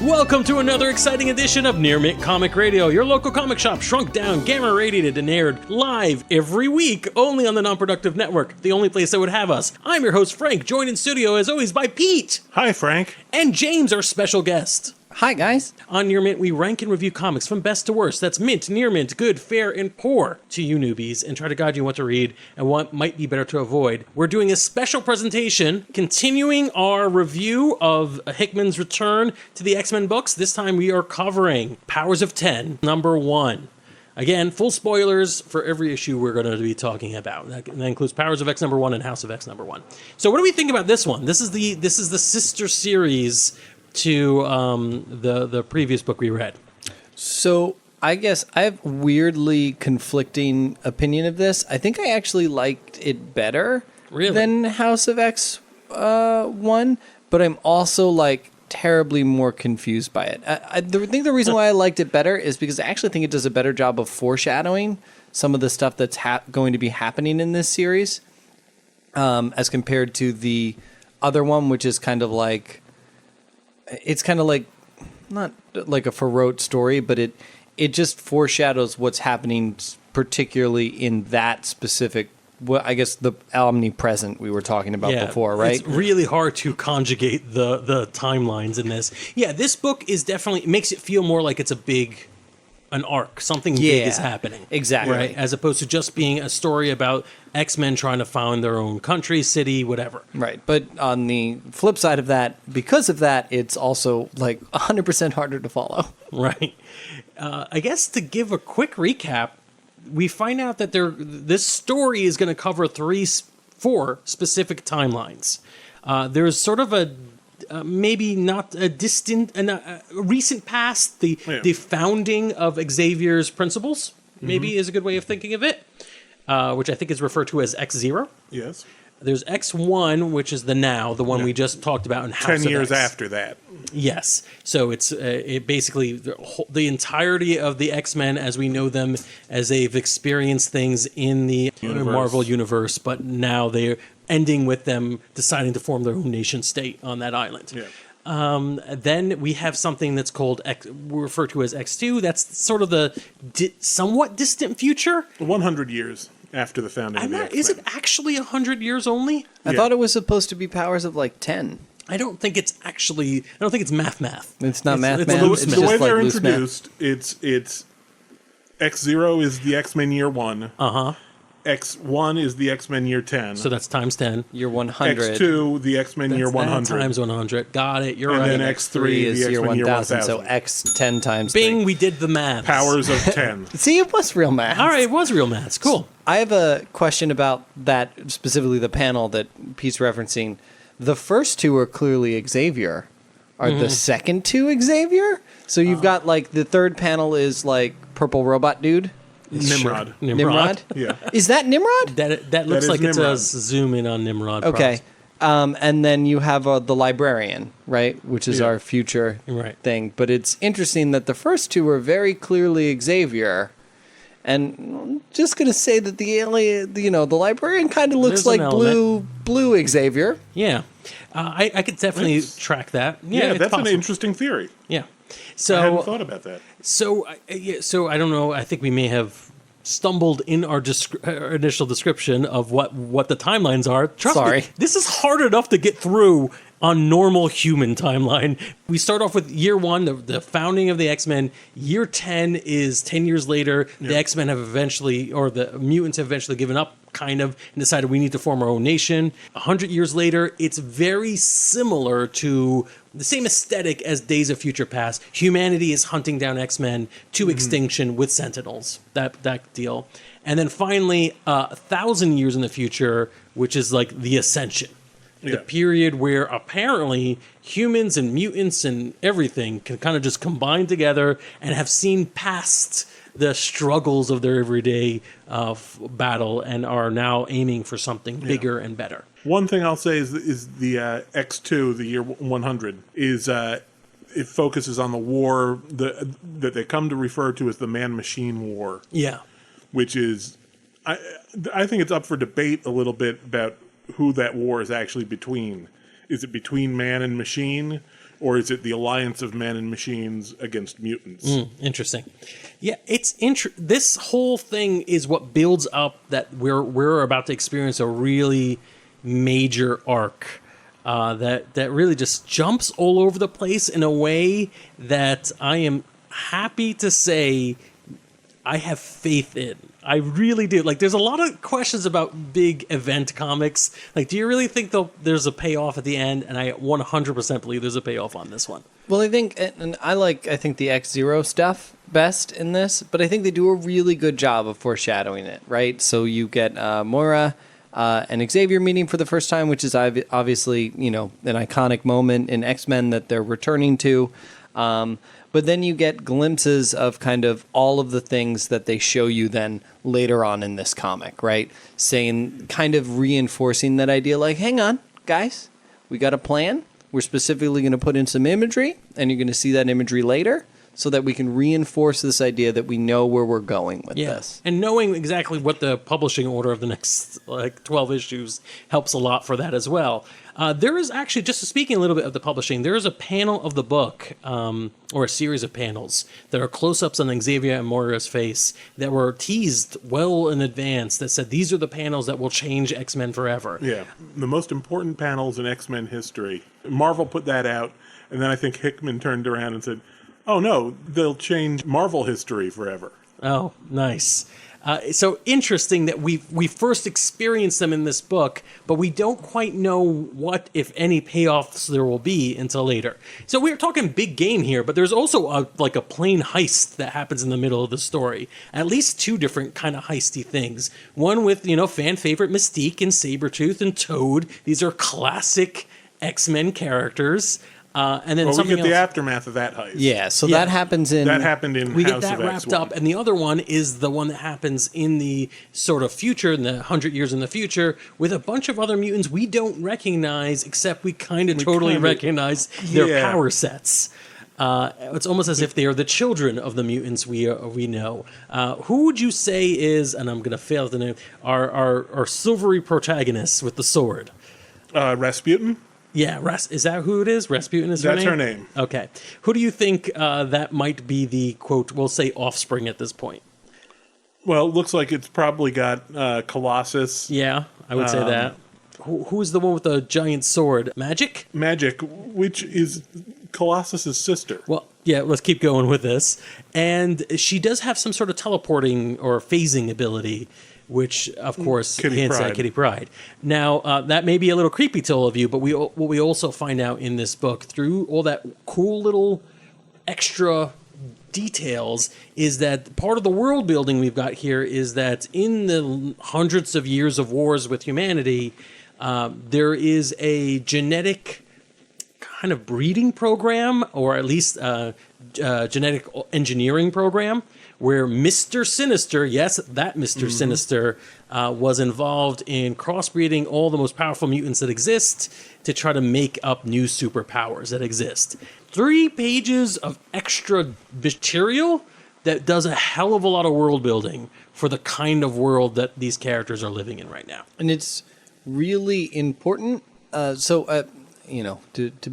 Welcome to another exciting edition of Near Mint Comic Radio, your local comic shop shrunk down, gamma radiated, and aired live every week only on the Non-Productive Network, the only place that would have us. I'm your host, Frank, joined in studio as always by Pete. Hi, Frank. And James, our special guest. Hi, guys. On Near Mint, we rank and review comics from best to worst. That's mint, near mint, good, fair, and poor to you newbies, and try to guide you what to read and what might be better to avoid. We're doing a special presentation, continuing our review of Hickman's return to the X-Men books. This time we are covering Powers of 10, number 1. Again, full spoilers for every issue we're going to be talking about. That includes Powers of X number 1 and House of X number 1. So what do we think about this one? This is the sister series to the previous book we read. So I guess I have weirdly conflicting opinion of this. I think I actually liked it better than House of X 1, but I'm also like terribly more confused by it. I think the reason why I liked it better is because I actually think it does a better job of foreshadowing some of the stuff that's going to be happening in this series as compared to the other one, which is kind of like, it's kind of like, not like a Farrote story, but it just foreshadows what's happening, particularly in that specific, well, I guess the omnipresent we were talking about before, right? It's really hard to conjugate the timelines in this. Yeah, this book is definitely, makes it feel more like it's an arc. Something big is happening. Exactly. Right? As opposed to just being a story about X-Men trying to found their own country, city, whatever. Right. But on the flip side of that, because of that, it's also like 100% harder to follow. Right. I guess to give a quick recap, we find out that this story is going to cover 4 specific timelines. There's sort of a maybe not a distant, a recent past, the founding of Xavier's principles, maybe is a good way of thinking of it, which I think is referred to as X0. Yes. There's X1, which is the now, the one we just talked about in House of X. 10 years after that. Yes. So it's it basically the entirety of the X-Men as we know them, as they've experienced things in the Marvel universe, but now they're ending with them deciding to form their own nation state on that island. Yeah. Then we have something that's called we refer to as X2. That's sort of the somewhat distant future. 100 years after the founding of the X-Men. Is it actually 100 years only? I thought it was supposed to be powers of like 10. I don't think it's math. It's not math. The way they're introduced, it's X0 is the X-Men year 1. X1 is the X-Men year 10. So that's times 10. Year 100. X2, the X-Men year 100. Times 100. Got it. You're right. And then X3 is the X-Men year 1000. So X 10 times Bing, 3. we did the math. Powers of 10. See, it was real math. All right, it was real math. Cool. I have a question about that, specifically the panel that Pete's referencing. The first 2 are clearly Xavier. Are the second 2 Xavier? So you've got like the third panel is like purple robot dude. Nimrod. Nimrod? Yeah. Is that Nimrod? That looks like Nimrod. it's a zoom in on Nimrod. Okay. And then you have the librarian, right? Which is our future thing. But it's interesting that the first 2 are very clearly Xavier. And I'm just going to say that the alien, the librarian kind of looks like blue Xavier. Yeah. I could definitely track that. Yeah, that's possible. an interesting theory. Yeah. So I hadn't thought about that. So I don't know. I think we may have stumbled in our initial description of what the timelines are. Trust me, this is hard enough to get through on normal human timeline. We start off with year 1, the founding of the X-Men. Year 10 is 10 years later. The X-Men have eventually, or the mutants have eventually given up, kind of, and decided we need to form our own nation. 100 years later, it's very similar to the same aesthetic as Days of Future Past. Humanity is hunting down X-Men to extinction with Sentinels. That deal. And then finally, 1,000 years in the future, which is like the Ascension. The period where apparently humans and mutants and everything can kind of just combine together and have seen past the struggles of their everyday battle and are now aiming for something bigger and better. One thing I'll say is the X2, the year 100, is it focuses on the war that they come to refer to as the Man-Machine War. Yeah. Which is, I think it's up for debate a little bit about who that war is actually between. Is it between man and machine, or is it the alliance of men and machines against mutants? Interesting. Yeah, it's this whole thing is what builds up that we're about to experience a really major arc that really just jumps all over the place in a way that I am happy to say I have faith in. I really do. Like, there's a lot of questions about big event comics. Like, do you really think there's a payoff at the end? And I 100% believe there's a payoff on this one. Well, I think, and I think the X-Zero stuff best in this, but I think they do a really good job of foreshadowing it, right? So you get Moira and Xavier meeting for the first time, which is obviously, an iconic moment in X-Men that they're returning to. But then you get glimpses of kind of all of the things that they show you then later on in this comic, right? Saying, kind of reinforcing that idea, like, hang on, guys, we got a plan. We're specifically going to put in some imagery, and you're going to see that imagery later, so that we can reinforce this idea that we know where we're going with this. And knowing exactly what the publishing order of the next 12 issues helps a lot for that as well. There is actually, just speaking a little bit of the publishing, there is a panel of the book, or a series of panels, that are close-ups on Xavier and Moira's face that were teased well in advance that said, these are the panels that will change X-Men forever. Yeah, the most important panels in X-Men history. Marvel put that out, and then I think Hickman turned around and said, oh, no, they'll change Marvel history forever. Oh, nice. So interesting that we first experienced them in this book, but we don't quite know what, if any, payoffs there will be until later. So we're talking big game here, but there's also a plane heist that happens in the middle of the story. At least two different kind of heisty things. One with, fan favorite Mystique and Sabretooth and Toad. These are classic X-Men characters. And then we get the aftermath of that heist. Yeah, so that happens in... That happened in we House get that of wrapped X1. up, and the other one is the one that happens in the sort of future, in the 100 years in the future, with a bunch of other mutants we don't recognize, except we kind of totally recognize their power sets. It's almost as if they are the children of the mutants we know. Who would you say is, and I'm going to fail at the name, our silvery protagonist with the sword? Rasputin? Yeah, is that who it is? Rasputin is her name? That's her name. Okay. Who do you think that might be the, quote, we'll say offspring at this point? Well, it looks like it's probably got Colossus. Yeah, I would say that. Who is the one with the giant sword? Magic? Magic, which is Colossus's sister. Well, yeah, let's keep going with this. And she does have some sort of teleporting or phasing ability, which, of course, hints at Kitty Pryde. Now, that may be a little creepy to all of you, but what we also find out in this book, through all that cool little extra details, is that part of the world building we've got here is that in the hundreds of years of wars with humanity, there is a genetic kind of breeding program, or at least genetic engineering program, where Mr. Sinister, yes, that Mr. Sinister, was involved in crossbreeding all the most powerful mutants that exist to try to make up new superpowers that exist. 3 pages of extra material that does a hell of a lot of world building for the kind of world that these characters are living in right now. And it's really important. To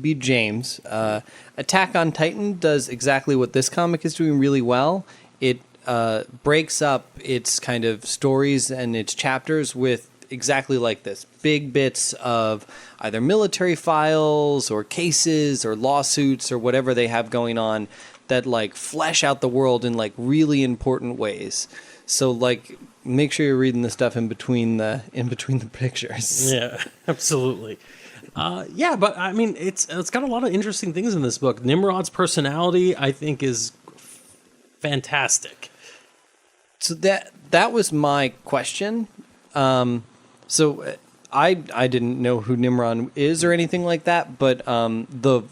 be James, Attack on Titan does exactly what this comic is doing really well. It breaks up its kind of stories and its chapters with exactly like this. Big bits of either military files or cases or lawsuits or whatever they have going on that flesh out the world in really important ways. So make sure you're reading the stuff in between the pictures. Yeah, absolutely. But I mean, it's got a lot of interesting things in this book. Nimrod's personality, I think, is fantastic. So that was my question. So I didn't know who Nimrod is or anything like that, but the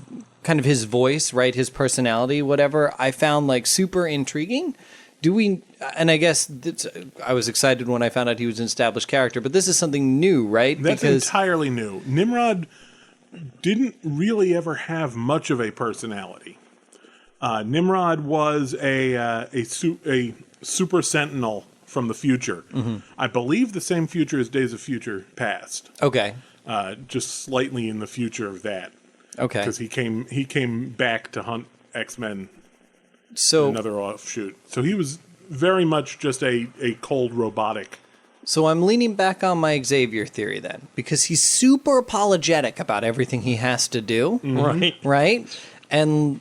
kind of his voice, right, his personality, whatever, I found super intriguing. And I guess I was excited when I found out he was an established character, but this is something new, right? That's entirely new. Nimrod didn't really ever have much of a personality. Nimrod was a super sentinel from the future. Mm-hmm. I believe the same future as Days of Future Past. Okay. just slightly in the future of that. Okay. Because he came back to hunt X-Men. So Another offshoot. So he was very much just a cold robotic. So I'm leaning back on my Xavier theory then, because he's super apologetic about everything he has to do. Mm-hmm. Right? And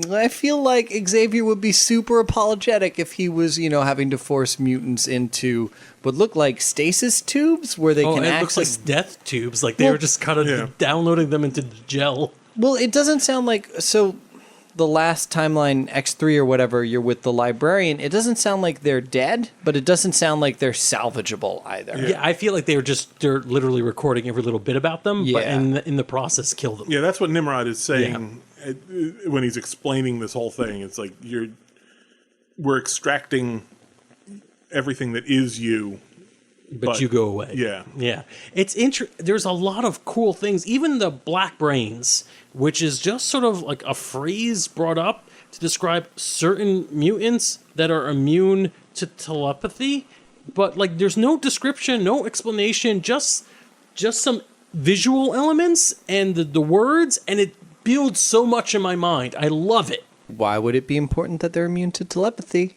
I feel like Xavier would be super apologetic if he was, having to force mutants into what look like stasis tubes where they can it access... looks like death tubes. Like they were just kind of downloading them into gel. Well, it doesn't sound like... So the last timeline, X3 or whatever, you're with the librarian, it doesn't sound like they're dead, but it doesn't sound like they're salvageable either. Yeah, I feel like they're literally recording every little bit about them, but in the process kill them. Yeah, that's what Nimrod is saying when he's explaining this whole thing. It's like we're extracting everything that is you. But you go away. Yeah. Yeah. It's there's a lot of cool things. Even the black brains, which is just sort of like a phrase brought up to describe certain mutants that are immune to telepathy. But like there's no description, no explanation, just some visual elements and the words, and it builds so much in my mind. I love it. Why would it be important that they're immune to telepathy?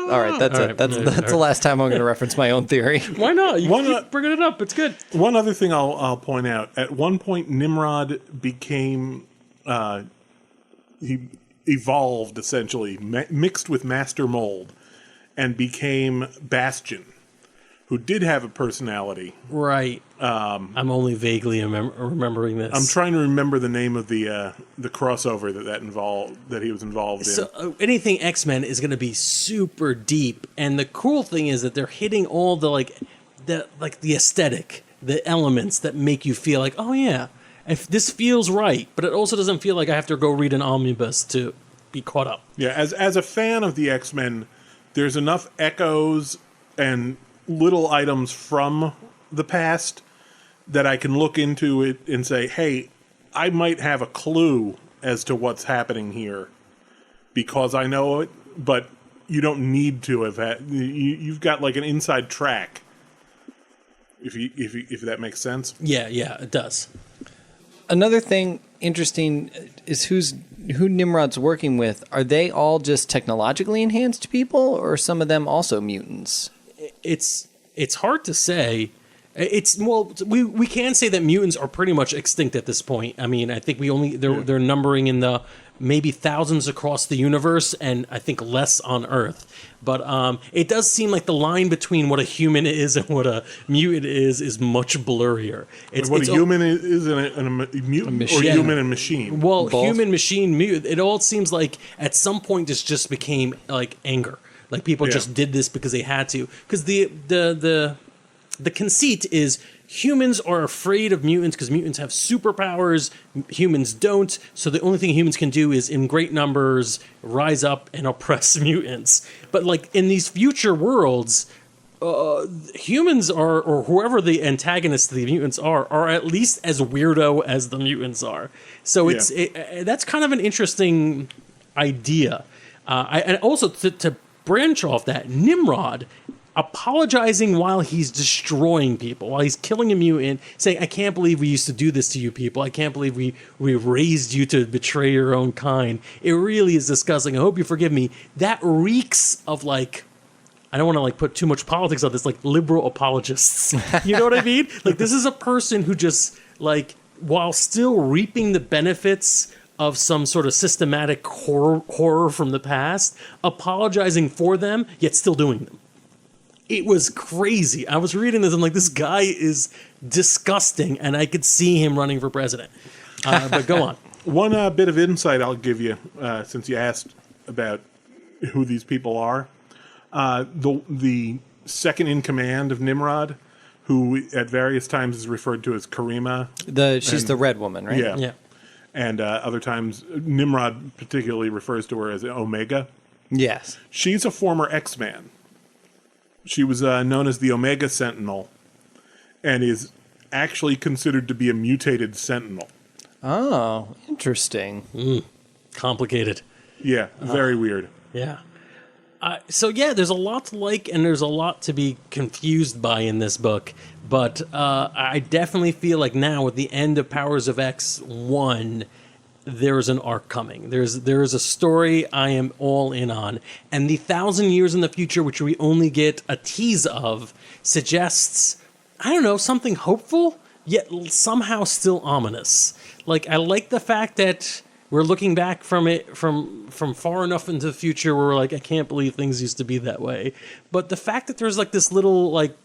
All right, that's it. That's the last time I'm going to reference my own theory. Why not? You keep bringing it up. It's good. One other thing I'll point out. At one point, Nimrod became... he evolved, essentially, mixed with Master Mold, and became Bastion, who did have a personality. Right. I'm only vaguely remembering this. I'm trying to remember the name of the crossover that he was involved in. So anything X-Men is going to be super deep, and the cool thing is that they're hitting all the aesthetic, the elements that make you feel like, oh yeah, if this feels right, but it also doesn't feel like I have to go read an omnibus to be caught up. Yeah, as a fan of the X-Men, there's enough echoes and little items from the past that I can look into it and say, hey, I might have a clue as to what's happening here because I know it, but you don't need to have had... You've got like an inside track, if that makes sense. Yeah, it does. Another thing interesting is who Nimrod's working with. Are they all just technologically enhanced people, or are some of them also mutants? It's hard to say. We can say that mutants are pretty much extinct at this point. I mean, I think they're numbering in the maybe thousands across the universe, and I think less on Earth. But it does seem like the line between what a human is and what a mutant is much blurrier. What a human is and a mutant, or human and machine. Well, both. Human, machine, mutant. It all seems like at some point this just became like anger. Like people just did this because they had to. Because the conceit is humans are afraid of mutants because mutants have superpowers, humans don't. So the only thing humans can do is, in great numbers, rise up and oppress mutants. But like in these future worlds, humans are, or whoever the antagonists of the mutants are at least as weirdo as the mutants are. So that's kind of an interesting idea. And also to branch off that, Nimrod apologizing while he's destroying people, while he's killing a mutant, saying, I can't believe we used to do this to you people. I can't believe we raised you to betray your own kind. It really is disgusting. I hope you forgive me. That reeks of like, I don't want to like put too much politics on this, like liberal apologists. You know what I mean? Like this is a person who just like, while still reaping the benefits of some sort of systematic horror from the past, apologizing for them, yet still doing them. It was crazy. I was reading this, I'm like, this guy is disgusting, and I could see him running for president. But go on. One bit of insight I'll give you, since you asked about who these people are. The second in command of Nimrod, who at various times is referred to as Karima. She's the red woman, right? Yeah. And other times, Nimrod particularly refers to her as Omega. Yes. She's a former X-Man. She was known as the Omega Sentinel and is actually considered to be a mutated Sentinel. Oh, interesting. Complicated. Yeah, very weird. Yeah. So yeah, there's a lot to like, and there's a lot to be confused by in this book. But I definitely feel like now, with the end of Powers of X 1, there's an arc coming. There is a story I am all in on. And the 1,000 years in the future, which we only get a tease of, suggests, I don't know, something hopeful, yet somehow still ominous. Like, I like the fact that we're looking back from it from far enough into the future where we're like, I can't believe things used to be that way. But the fact that there's like this little like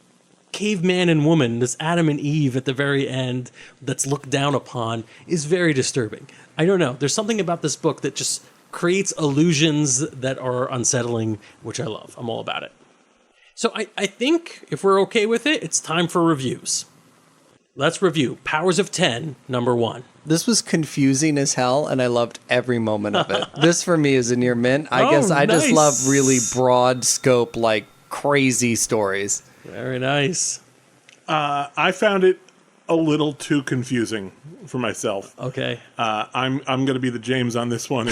caveman and woman, this Adam and Eve at the very end that's looked down upon, is very disturbing. I don't know. There's something about this book that just creates illusions that are unsettling, which I love. I'm all about it. So I think if we're okay with it, it's time for reviews. Let's review Powers of 10, number 1. This was confusing as hell, and I loved every moment of it. This, for me, is a near mint. I guess I just love really broad scope, like, crazy stories. Very nice. I found it a little too confusing for myself. Okay. I'm going to be the James on this one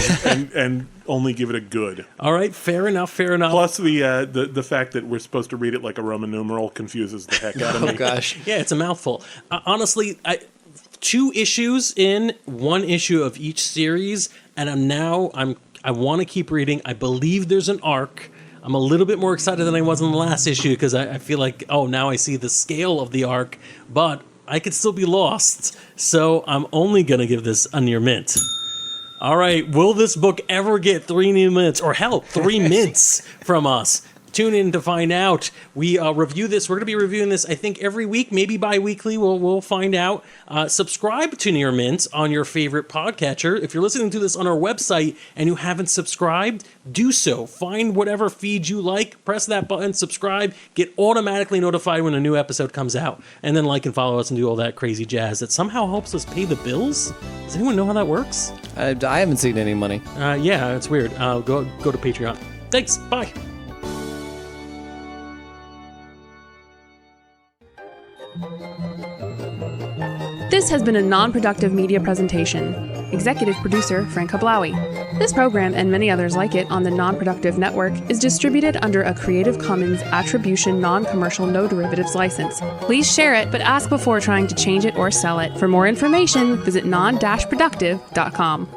and only give it a good. All right, fair enough. Plus the fact that we're supposed to read it like a Roman numeral confuses the heck out of me. Oh gosh. Yeah, it's a mouthful. Honestly, 2 issues in 1 issue of each series, and I want to keep reading. I believe there's an arc. I'm a little bit more excited than I was in the last issue because I feel like, now I see the scale of the arc, but I could still be lost. So I'm only going to give this a near mint. All right, will this book ever get 3 new mints, or hell, 3 mints from us? Tune in to find out. We review this. We're going to be reviewing this, I think, every week, maybe bi-weekly. We'll find out. Subscribe to Near Mint on your favorite podcatcher. If you're listening to this on our website and you haven't subscribed, do so. Find whatever feed you like. Press that button, subscribe, get automatically notified when a new episode comes out. And then like and follow us and do all that crazy jazz that somehow helps us pay the bills. Does anyone know how that works? I haven't seen any money. Yeah, it's weird. Go to Patreon. Thanks. Bye. This has been a non-productive media presentation. Executive producer, Frank Hablawi. This program and many others like it on the Non-Productive Network is distributed under a Creative Commons Attribution Non-Commercial No Derivatives license. Please share it, but ask before trying to change it or sell it. For more information, visit non-productive.com.